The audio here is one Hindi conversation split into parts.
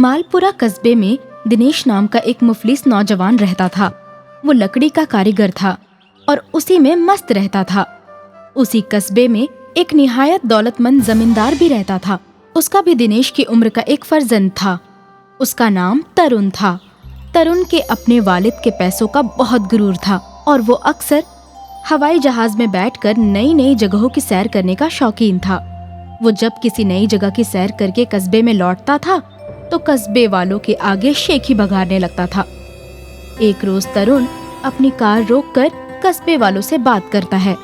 मालपुरा कस्बे में दिनेश नाम का एक मुफलिस नौजवान रहता था। वो लकड़ी का कारीगर था और उसी में मस्त रहता था। उसी कस्बे में एक निहायत दौलतमंद जमींदार भी रहता था। उसका भी दिनेश की उम्र का एक फर्जंद था। उसका नाम तरुण था। तरुण के अपने वालिद के पैसों का बहुत गुरूर था और वो अक्सर हवाई जहाज में बैठकर नई नई जगहों की सैर करने का शौकीन था। वो जब किसी नई जगह की सैर करके कस्बे में लौटता था तो कस्बे वालों के आगे शेखी बघारने लगता था। एक रोज तरुण अपनी कार रोककर कस्बे वालों से बात करता है।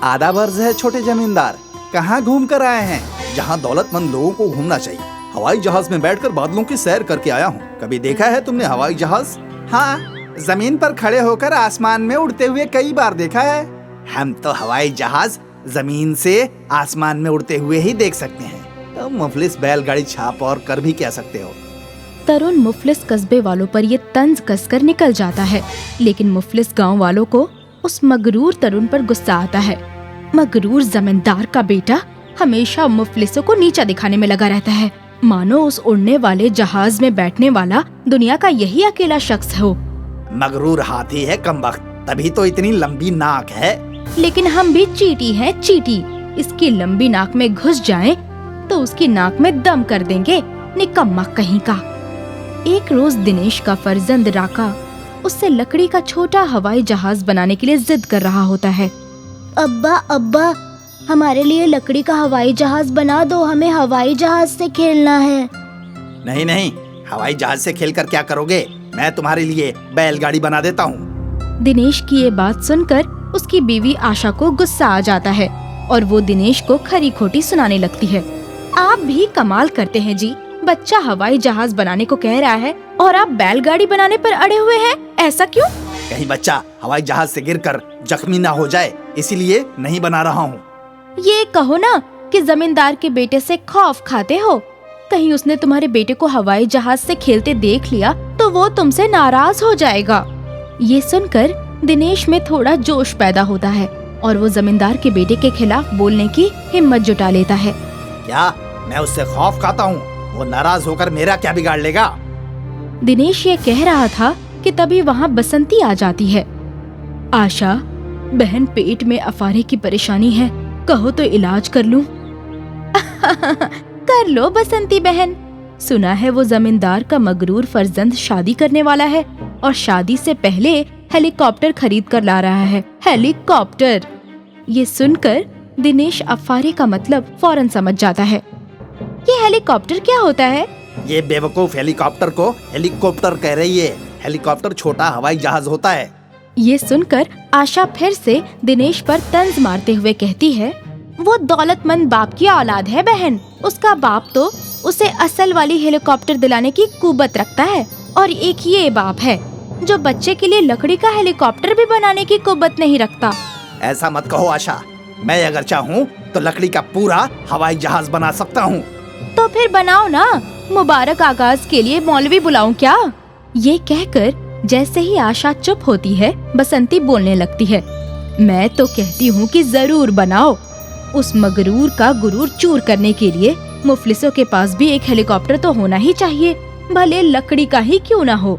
आधा बर्ज है छोटे जमींदार, कहाँ घूम कर आए हैं? जहाँ दौलतमंद लोगों को घूमना चाहिए। हवाई जहाज में बैठकर बादलों की सैर करके आया हूँ। कभी देखा है तुमने हवाई जहाज? हाँ, जमीन पर खड़े होकर आसमान में उड़ते हुए कई बार देखा है। हम तो हवाई जहाज जमीन से आसमान में उड़ते हुए ही देख सकते हैं। तो मुफलिस बैलगाड़ी छाप और कर भी कह सकते हो। तरुण मुफलिस कस्बे वालों पर ये तंज कसकर निकल जाता है, लेकिन मुफलिस गांव वालों को उस मगरूर तरुण पर गुस्सा आता है। मगरूर जमींदार का बेटा हमेशा मुफलिसों को नीचा दिखाने में लगा रहता है, मानो उस उड़ने वाले जहाज में बैठने वाला दुनिया का यही अकेला शख्स हो। मगरूर हाथी है कमबख्त, तभी तो इतनी लंबी नाक है। लेकिन हम भी चींटी हैं, चींटी। इसकी लंबी नाक में घुस जाएं तो उसकी नाक में दम कर देंगे, निकम्मा कहीं का। एक रोज दिनेश का फर्जंद राका उससे लकड़ी का छोटा हवाई जहाज बनाने के लिए जिद कर रहा होता है। अब्बा अब्बा, हमारे लिए लकड़ी का हवाई जहाज बना दो, हमें हवाई जहाज से खेलना है। नहीं नहीं, हवाई जहाज से खेलकर क्या करोगे? मैं तुम्हारे लिए बैलगाड़ी बना देता हूँ। दिनेश की ये बात सुनकर उसकी बीवी आशा को गुस्सा आ जाता है और वो दिनेश को खरी खोटी सुनाने लगती है। आप भी कमाल करते हैं जी, बच्चा हवाई जहाज बनाने को कह रहा है और आप बैलगाड़ी बनाने पर अड़े हुए हैं, ऐसा क्यों? कहीं बच्चा हवाई जहाज से गिरकर जख्मी ना हो जाए, इसीलिए नहीं बना रहा हूँ। ये कहो ना कि जमींदार के बेटे से खौफ खाते हो। कहीं उसने तुम्हारे बेटे को हवाई जहाज से खेलते देख लिया तो वो तुमसे नाराज हो जाएगा। ये सुनकर दिनेश में थोड़ा जोश पैदा होता है और वो जमींदार के बेटे के खिलाफ बोलने की हिम्मत जुटा लेता है। क्या मैं उससे खौफ खाता हूँ? वो नाराज होकर मेरा क्या बिगाड़ लेगा? दिनेश ये कह रहा था कि तभी वहाँ बसंती आ जाती है। आशा बहन, पेट में अफारे की परेशानी है, कहो तो इलाज कर लूं? कर लो बसंती बहन। सुना है वो जमींदार का मगरूर फर्जंद शादी करने वाला है और शादी से पहले हेलीकॉप्टर खरीद कर ला रहा है। हेलीकॉप्टर! ये सुनकर दिनेश अफारे का मतलब फौरन समझ जाता है। ये हेलीकॉप्टर क्या होता है? ये बेवकूफ हेलीकॉप्टर को हेलीकॉप्टर कह रही है। हेलीकॉप्टर छोटा हवाई जहाज होता है। ये सुनकर आशा फिर से दिनेश पर तंज मारते हुए कहती है, वो दौलतमंद बाप की औलाद है बहन। उसका बाप तो उसे असल वाली हेलीकॉप्टर दिलाने की कुबत रखता है और एक ये बाप है जो बच्चे के लिए लकड़ी का हेलीकॉप्टर भी बनाने की कुबत नहीं रखता। ऐसा मत कहो आशा, मैं अगर चाहूँ तो लकड़ी का पूरा हवाई जहाज बना सकता हूँ। तो फिर बनाओ ना, मुबारक आगाज के लिए मौलवी बुलाऊं क्या? ये कहकर जैसे ही आशा चुप होती है, बसंती बोलने लगती है। मैं तो कहती हूँ कि जरूर बनाओ। उस मगरूर का गुरूर चूर करने के लिए मुफलिसों के पास भी एक हेलीकॉप्टर तो होना ही चाहिए, भले लकड़ी का ही क्यों ना हो।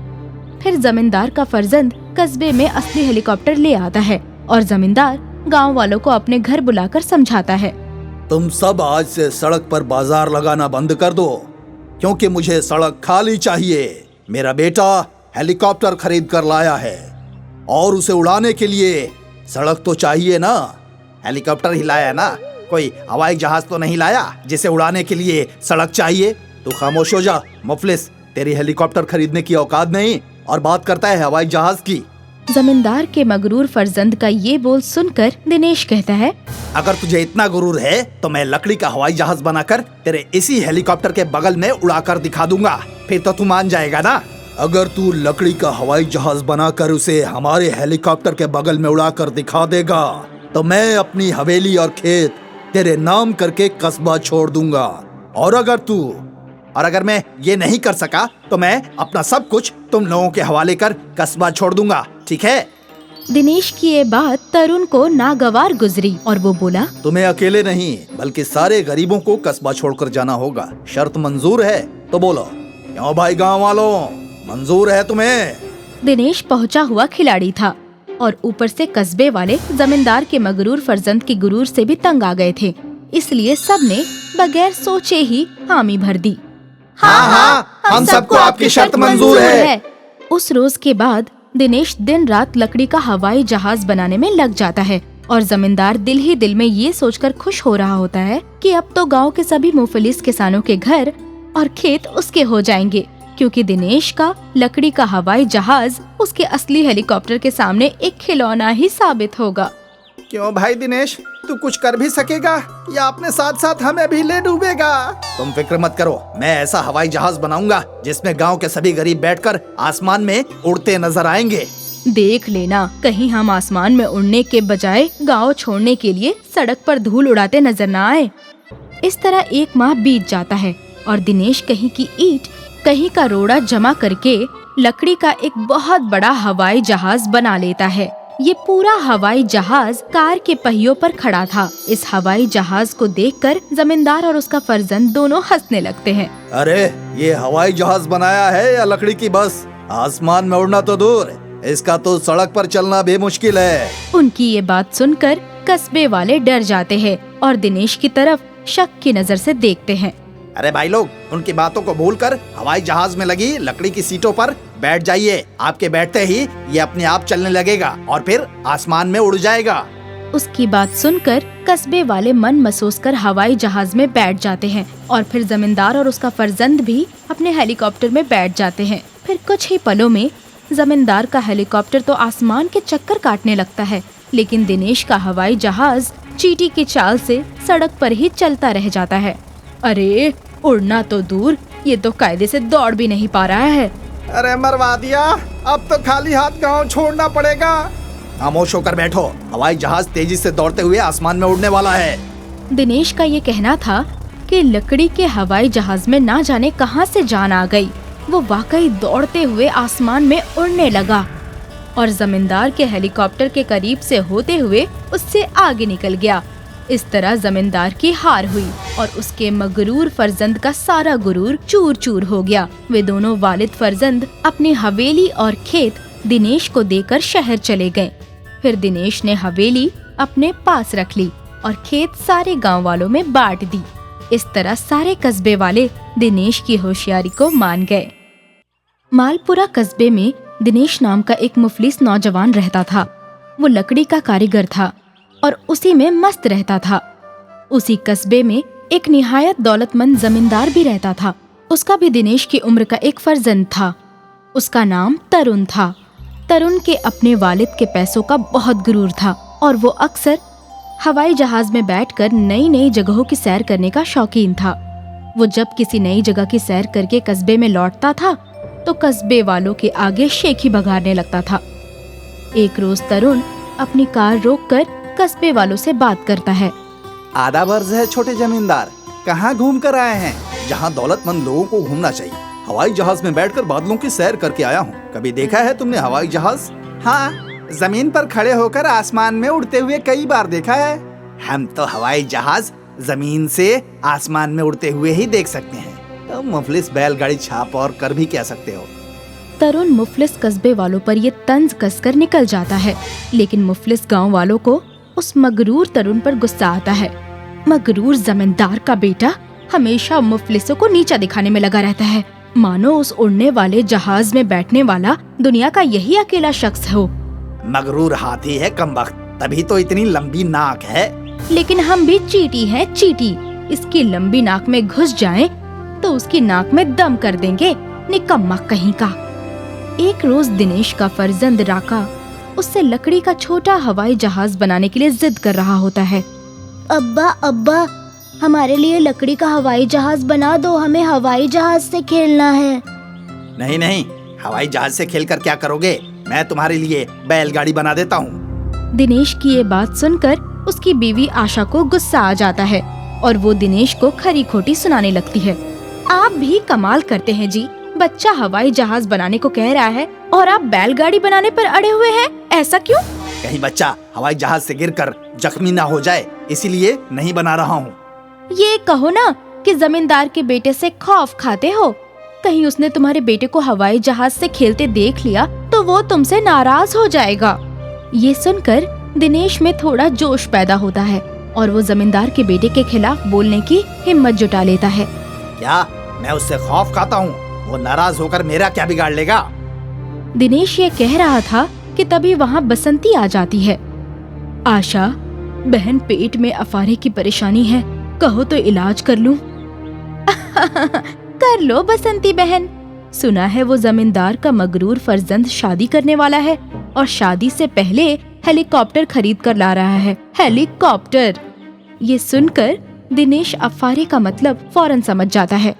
फिर जमींदार का फर्जंद कस्बे में असली हेलीकॉप्टर ले आता है और जमींदार गांव वालों को अपने घर बुलाकर समझाता है। तुम सब आज से सड़क पर बाजार लगाना बंद कर दो, क्योंकि मुझे सड़क खाली चाहिए। मेरा बेटा हेलीकॉप्टर खरीद कर लाया है और उसे उड़ाने के लिए सड़क तो चाहिए ना। हेलीकॉप्टर ही लाया ना, कोई हवाई जहाज तो नहीं लाया जिसे उड़ाने के लिए सड़क चाहिए। तू खामोश हो जा मुफलिस, तेरी हेलीकॉप्टर खरीदने की औकात नहीं और बात करता है हवाई जहाज की। जमींदार के मगरूर फर्जंद का ये बोल सुनकर दिनेश कहता है, अगर तुझे इतना गुरूर है तो मैं लकड़ी का हवाई जहाज बनाकर तेरे इसी हेलीकॉप्टर के बगल में उड़ाकर दिखा दूंगा, फिर तो तू मान जाएगा ना। अगर तू लकड़ी का हवाई जहाज बनाकर उसे हमारे हेलीकॉप्टर के बगल में उड़ाकर दिखा देगा तो मैं अपनी हवेली और खेत तेरे नाम करके कस्बा छोड़ दूंगा। और अगर मैं ये नहीं कर सका तो मैं अपना सब कुछ तुम लोगों के हवाले कर कस्बा छोड़ दूंगा, ठीक है? दिनेश की ये बात तरुण को नागवार गुजरी और वो बोला, तुम्हें अकेले नहीं बल्कि सारे गरीबों को कस्बा छोड़कर जाना होगा। शर्त मंजूर है तो बोलो। क्यों भाई गांव वालों, मंजूर है तुम्हें? दिनेश पहुंचा हुआ खिलाड़ी था और ऊपर से कस्बे वाले जमींदार के मगरूर फर्जंद के गुरूर से भी तंग आ गए थे, इसलिए सबने बगैर सोचे ही हामी भर दी। हाँ, हम सबको आपकी शर्त मंजूर है। उस रोज के बाद दिनेश दिन रात लकड़ी का हवाई जहाज बनाने में लग जाता है और जमींदार दिल ही दिल में ये सोचकर खुश हो रहा होता है कि अब तो गांव के सभी मुफलिस किसानों के घर और खेत उसके हो जाएंगे, क्योंकि दिनेश का लकड़ी का हवाई जहाज उसके असली हेलीकॉप्टर के सामने एक खिलौना ही साबित होगा। क्यों भाई दिनेश, तू कुछ कर भी सकेगा या अपने साथ साथ हमें भी ले डूबेगा? तुम फिक्र मत करो, मैं ऐसा हवाई जहाज बनाऊंगा जिसमें गांव के सभी गरीब बैठकर आसमान में उड़ते नजर आएंगे। देख लेना, कहीं हम आसमान में उड़ने के बजाय गांव छोड़ने के लिए सड़क पर धूल उड़ाते नजर न आए। इस तरह 1 माह बीत जाता है और दिनेश कहीं की ईंट कहीं का रोड़ा जमा करके लकड़ी का एक बहुत बड़ा हवाई जहाज बना लेता है। ये पूरा हवाई जहाज कार के पहियों पर खड़ा था। इस हवाई जहाज को देखकर जमींदार और उसका फर्जंद दोनों हंसने लगते हैं। अरे ये हवाई जहाज बनाया है या लकड़ी की बस? आसमान में उड़ना तो दूर, इसका तो सड़क पर चलना भी मुश्किल है। उनकी ये बात सुनकर कस्बे वाले डर जाते हैं और दिनेश की तरफ शक की नजर से देखते हैं। अरे भाई लोग, उनकी बातों को भूलकर हवाई जहाज में लगी लकड़ी की सीटों पर बैठ जाइए। आपके बैठते ही ये अपने आप चलने लगेगा और फिर आसमान में उड़ जाएगा। उसकी बात सुनकर कस्बे वाले मन महसूस कर हवाई जहाज में बैठ जाते हैं और फिर जमींदार और उसका फर्जंद भी अपने हेलीकॉप्टर में बैठ जाते हैं। फिर कुछ ही पलों में जमींदार का हेलीकॉप्टर तो आसमान के चक्कर काटने लगता है, लेकिन दिनेश का हवाई जहाज चींटी की चाल से सड़क पर ही चलता रह जाता है। अरे उड़ना तो दूर, ये तो कायदे से दौड़ भी नहीं पा रहा है। अरे मरवा दिया, अब तो खाली हाथ गांव छोड़ना पड़ेगा। खामोश होकर बैठो, हवाई जहाज तेजी से दौड़ते हुए आसमान में उड़ने वाला है। दिनेश का ये कहना था कि लकड़ी के हवाई जहाज में ना जाने कहां से जान आ गई। वो वाकई दौड़ते हुए आसमान में उड़ने लगा और जमींदार के हेलीकॉप्टर के करीब से होते हुए उससे आगे निकल गया। इस तरह जमींदार की हार हुई और उसके मगरूर फर्जंद का सारा गुरूर चूर चूर हो गया। वे दोनों वालिद फर्जंद अपनी हवेली और खेत दिनेश को देकर शहर चले गए। फिर दिनेश ने हवेली अपने पास रख ली और खेत सारे गांव वालों में बांट दी। इस तरह सारे कस्बे वाले दिनेश की होशियारी को मान गए। मालपुरा कस्बे में दिनेश नाम का एक मुफलिस नौजवान रहता था। वो लकड़ी का कारीगर था और उसी में मस्त रहता था। उसी कस्बे में एक निहायत दौलतमंद जमींदार भी रहता था। उसका भी दिनेश की उम्र का एक फर्जंद था। उसका नाम तरुण था। तरुण के अपने वालिद के पैसों का बहुत गुरूर था और वो अक्सर हवाई जहाज में बैठकर नई नई जगहों की सैर करने का शौकीन था। वो जब किसी नई जगह की सैर करके कस्बे में लौटता था तो कस्बे वालों के आगे शेखी बघारने लगता था। एक रोज तरुण अपनी कार रोककर कस्बे वालों से बात करता है। आधा वर्ष है छोटे जमींदार, कहाँ घूम कर आए हैं? जहाँ दौलतमंद लोगों को घूमना चाहिए। हवाई जहाज में बैठकर बादलों की सैर करके आया हूँ। कभी देखा है तुमने हवाई जहाज? हाँ, जमीन पर खड़े होकर आसमान में उड़ते हुए कई बार देखा है। हम तो हवाई जहाज जमीन से आसमान में उड़ते हुए ही देख सकते हैं। तुम मुफलिस बैलगाड़ी छाप और कर भी कह सकते हो। तरुण मुफलिस कस्बे वालों पर ये तंज कसकर निकल जाता है, लेकिन मुफलिस गांव वालों को उस मगरूर तरुण पर गुस्सा आता है। मगरूर जमींदार का बेटा हमेशा मुफलिसों को नीचा दिखाने में लगा रहता है, मानो उस उड़ने वाले जहाज में बैठने वाला दुनिया का यही अकेला शख्स हो। मगरूर हाथी है कमबख्त, तभी तो इतनी लंबी नाक है। लेकिन हम भी चींटी हैं, चींटी। इसकी लंबी नाक में घुस जाएं तो उसकी नाक में दम कर देंगे, निकम्मा कहीं का। एक रोज दिनेश का फर्जंद राका उससे लकड़ी का छोटा हवाई जहाज बनाने के लिए जिद कर रहा होता है। अब्बा अब्बा, हमारे लिए लकड़ी का हवाई जहाज बना दो, हमें हवाई जहाज से खेलना है। नहीं नहीं, हवाई जहाज से खेलकर क्या करोगे? मैं तुम्हारे लिए बैलगाड़ी बना देता हूँ। दिनेश की ये बात सुनकर उसकी बीवी आशा को गुस्सा आ जाता है और वो दिनेश को खरी खोटी सुनाने लगती है। आप भी कमाल करते हैं जी, बच्चा हवाई जहाज बनाने को कह रहा है और आप बैलगाड़ी बनाने पर अड़े हुए हैं, ऐसा क्यों? कहीं बच्चा हवाई जहाज से गिरकर जख्मी ना हो जाए, इसीलिए नहीं बना रहा हूँ। ये कहो ना कि जमींदार के बेटे से खौफ खाते हो। कहीं उसने तुम्हारे बेटे को हवाई जहाज से खेलते देख लिया तो वो तुमसे नाराज हो जाएगा। ये सुनकर दिनेश में थोड़ा जोश पैदा होता है और वो जमींदार के बेटे के खिलाफ बोलने की हिम्मत जुटा लेता है। क्या मैं उससे खौफ खाता हूँ? वो नाराज होकर मेरा क्या बिगाड़ लेगा? दिनेश ये कह रहा था कि तभी वहाँ बसंती आ जाती है। आशा बहन, पेट में अफारे की परेशानी है, कहो तो इलाज कर लूं। कर लो बसंती बहन, सुना है वो जमींदार का मगरूर फर्जंद शादी करने वाला है और शादी से पहले हेलीकॉप्टर खरीद कर ला रहा है। हेलीकॉप्टर! ये सुनकर दिनेश अफारे का मतलब फौरन समझ जाता है।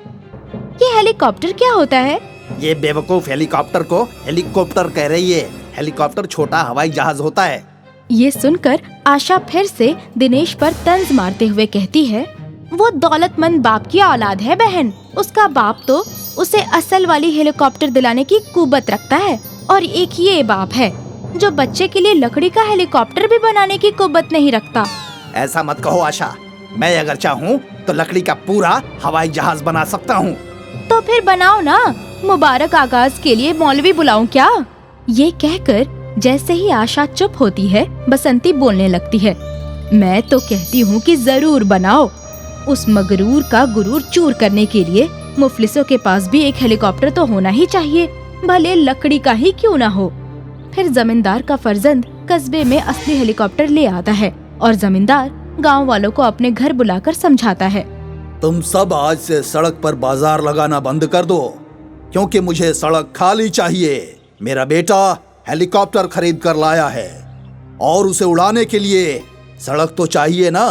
ये हेलीकॉप्टर क्या होता है? ये बेवकूफ हेलीकॉप्टर को हेलीकॉप्टर कह रही है। हेलीकॉप्टर छोटा हवाई जहाज होता है। ये सुनकर आशा फिर से दिनेश पर तंज मारते हुए कहती है, वो दौलतमंद बाप की औलाद है बहन। उसका बाप तो उसे असल वाली हेलीकॉप्टर दिलाने की कुबत रखता है और एक ये बाप है जो बच्चे के लिए लकड़ी का हेलीकॉप्टर भी बनाने की कुबत नहीं रखता। ऐसा मत कहो आशा, मैं अगर चाहूँ तो लकड़ी का पूरा हवाई जहाज बना सकता हूँ। तो फिर बनाओ ना, मुबारक आगाज के लिए मौलवी बुलाऊं क्या? ये कहकर जैसे ही आशा चुप होती है, बसंती बोलने लगती है, मैं तो कहती हूँ कि जरूर बनाओ। उस मगरूर का गुरूर चूर करने के लिए मुफलिसों के पास भी एक हेलीकॉप्टर तो होना ही चाहिए, भले लकड़ी का ही क्यों ना हो। फिर जमींदार का फर्जंद कस्बे में असली हेलीकॉप्टर ले आता है और जमींदार गांव वालों को अपने घर बुलाकर समझाता है, तुम सब आज से सड़क पर बाजार लगाना बंद कर दो, क्योंकि मुझे सड़क खाली चाहिए। मेरा बेटा हेलीकॉप्टर खरीद कर लाया है और उसे उड़ाने के लिए सड़क तो चाहिए ना।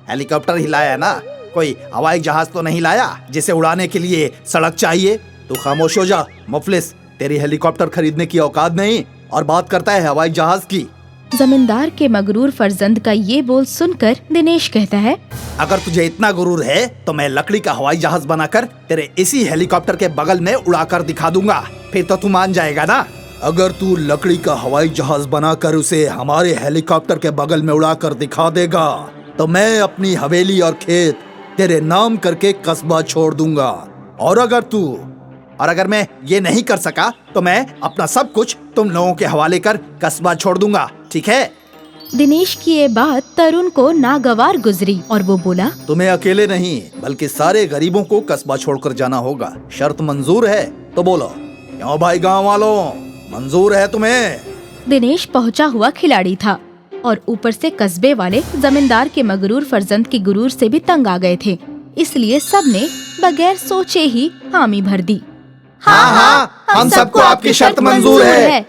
हेलीकॉप्टर ही लाया ना, कोई हवाई जहाज तो नहीं लाया जिसे उड़ाने के लिए सड़क चाहिए। तू खामोश हो जा मुफलिस, तेरी हेलीकॉप्टर खरीदने की औकात नहीं और बात करता है हवाई जहाज की। जमींदार के मगरूर फर्जंद का ये बोल सुनकर दिनेश कहता है, अगर तुझे इतना गुरूर है तो मैं लकड़ी का हवाई जहाज बनाकर तेरे इसी हेलीकॉप्टर के बगल में उड़ाकर दिखा दूंगा, फिर तो तू मान जाएगा ना। अगर तू लकड़ी का हवाई जहाज बनाकर उसे हमारे हेलीकॉप्टर के बगल में उड़ाकर दिखा देगा तो मैं अपनी हवेली और खेत तेरे नाम करके कस्बा छोड़ दूंगा। और अगर मैं ये नहीं कर सका तो मैं अपना सब कुछ तुम लोगों के हवाले कर कस्बा छोड़ दूंगा, ठीक है? दिनेश की ये बात तरुण को नागवार गुजरी और वो बोला, तुम्हें अकेले नहीं बल्कि सारे गरीबों को कस्बा छोड़कर जाना होगा। शर्त मंजूर है तो बोलो। क्यों भाई गांव वालों, मंजूर है तुम्हें? दिनेश पहुंचा हुआ खिलाड़ी था और ऊपर से कस्बे वाले जमींदार के मगरूर फर्जंद की गुरूर से भी तंग आ गए थे, इसलिए सबने बगैर सोचे ही हामी भर दी। हाँ, हम सबको आपकी शर्त मंजूर है।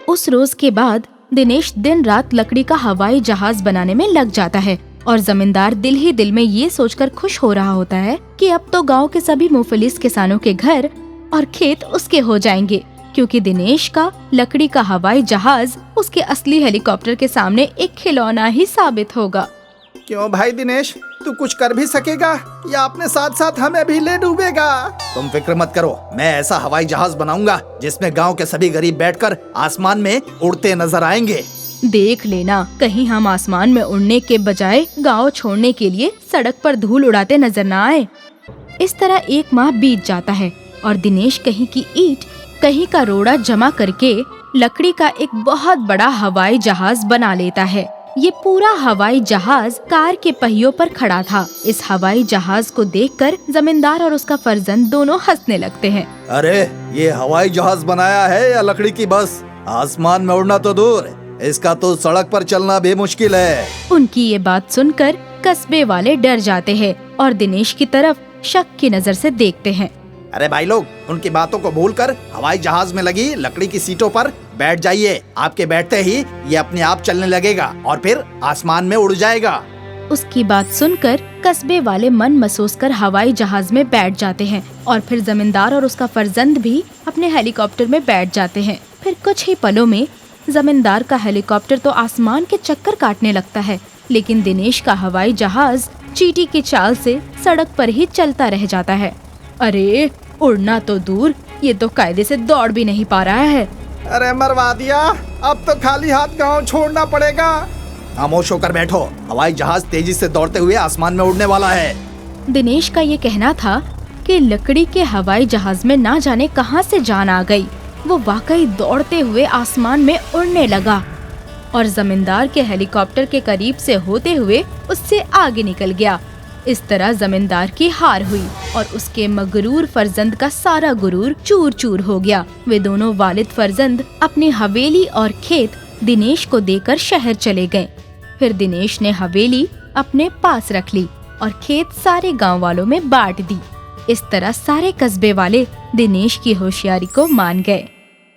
उस रोज के बाद दिनेश दिन रात लकड़ी का हवाई जहाज बनाने में लग जाता है और जमींदार दिल ही दिल में ये सोचकर खुश हो रहा होता है कि अब तो गांव के सभी मुफलिस किसानों के घर और खेत उसके हो जाएंगे, क्योंकि दिनेश का लकड़ी का हवाई जहाज उसके असली हेलीकॉप्टर के सामने एक खिलौना ही साबित होगा। क्यों भाई दिनेश, तू कुछ कर भी सकेगा या अपने साथ साथ हमें भी ले डूबेगा? तुम फिक्र मत करो, मैं ऐसा हवाई जहाज बनाऊंगा जिसमें गांव के सभी गरीब बैठकर आसमान में उड़ते नजर आएंगे। देख लेना, कहीं हम आसमान में उड़ने के बजाय गांव छोड़ने के लिए सड़क पर धूल उड़ाते नजर न आए। इस तरह 1 माह बीत जाता है और दिनेश कहीं की ईंट कहीं का रोड़ा जमा करके लकड़ी का एक बहुत बड़ा हवाई जहाज बना लेता है। ये पूरा हवाई जहाज कार के पहियों पर खड़ा था। इस हवाई जहाज को देखकर जमींदार और उसका फर्जंद दोनों हंसने लगते हैं। अरे ये हवाई जहाज बनाया है या लकड़ी की बस? आसमान में उड़ना तो दूर, इसका तो सड़क पर चलना भी मुश्किल है। उनकी ये बात सुनकर कस्बे वाले डर जाते हैं और दिनेश की तरफ शक की नजर से देखते हैं। अरे भाई लोग, उनकी बातों को भूलकर हवाई जहाज में लगी लकड़ी की सीटों पर बैठ जाइए। आपके बैठते ही ये अपने आप चलने लगेगा और फिर आसमान में उड़ जाएगा। उसकी बात सुनकर कस्बे वाले मन मसोस कर हवाई जहाज में बैठ जाते हैं और फिर जमींदार और उसका फर्जंद भी अपने हेलीकॉप्टर में बैठ जाते हैं। फिर कुछ ही पलों में जमींदार का हेलीकॉप्टर तो आसमान के चक्कर काटने लगता है, लेकिन दिनेश का हवाई जहाज चींटी की चाल से सड़क पर ही चलता रह जाता है। अरे उड़ना तो दूर, ये तो कायदे से दौड़ भी नहीं पा रहा है। अरे मरवा दिया, अब तो खाली हाथ गांव छोड़ना पड़ेगा। खामोश होकर बैठो, हवाई जहाज तेजी से दौड़ते हुए आसमान में उड़ने वाला है। दिनेश का ये कहना था कि लकड़ी के हवाई जहाज में ना जाने कहां से जान आ गई। वो वाकई दौड़ते हुए आसमान में उड़ने लगा और जमींदार के हेलीकॉप्टर के करीब से होते हुए उससे आगे निकल गया। इस तरह जमींदार की हार हुई और उसके मगरूर फर्जंद का सारा गुरूर चूर चूर हो गया। वे दोनों वालिद फर्जंद अपनी हवेली और खेत दिनेश को देकर शहर चले गए। फिर दिनेश ने हवेली अपने पास रख ली और खेत सारे गांव वालों में बांट दी। इस तरह सारे कस्बे वाले दिनेश की होशियारी को मान गए।